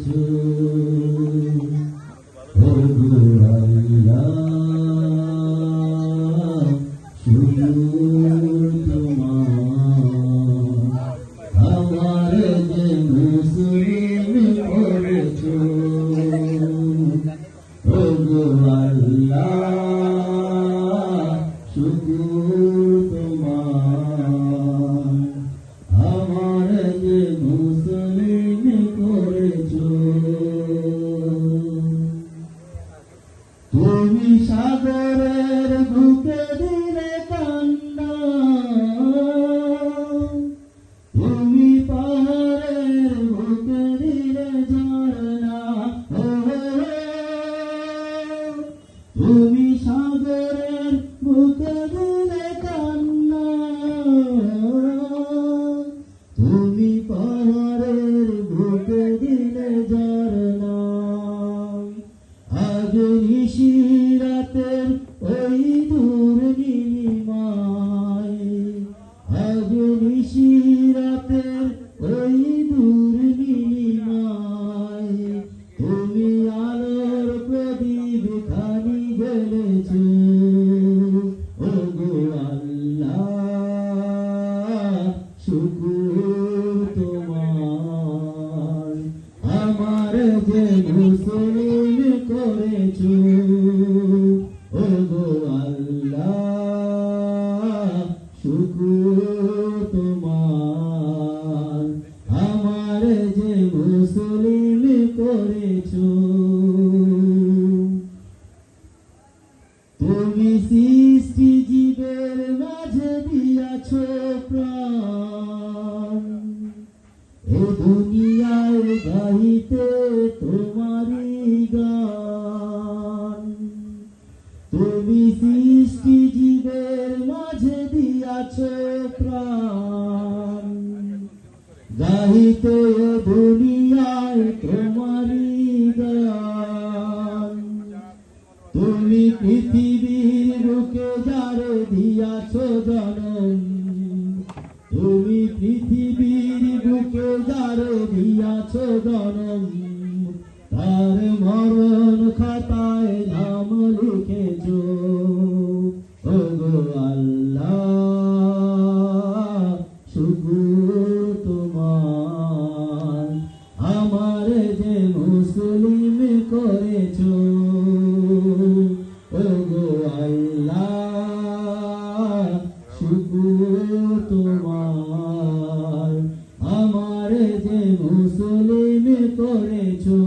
করেছো ওগো আল্লাহ শুকর তোমার আমার যে মুসলিম করেছো ওগো আল্লাহ শুকর তোমার আমার যে মুসলিম করেছো তুমি সাগরের বুকে দিলে কান্না তুমি পাহাড়ের বুকে দিলে ঝরনা তুমি সাগরের বুকে দিলে কান্না তুমি পাহাড়ের বুকে দিলে ঝরনা আজ নিশিরাতের ওই দূর নীলিমায় আজ নিশিরাতের ওই দূর নীলিমায় তুমি আলোর প্রদীপ খানি জ্বেলেছো ওগো আল্লাহ শুকর তোমার আমার যে মুসলিম করেছো ওগো আল্লাহ শুকর তোমার আমার যে মুসলিম করেছো তুমি সৃষ্টি জীবের মাঝে দিয়াছো প্রাণ এ দুনিয়ায় গাইতে তোমারই গান তুমি সৃষ্টি জীবের মাঝে দিয়াছো প্রাণ গাইতে এ দুনিয়ায় তোমারই গান তুমি পৃথিবীর বুকে যারে দিয়াছো জনম তুমি পৃথিবীর বুকে যারে দিয়াছো জনম তার মরণ খাতায় নাম লিখেছো ওগো আল্লাহ শুকর তোমার আমার যে মুসলিম করেছো ওগো আল্লাহ শুকর তোমার আমার যে মুসলিম করেছো।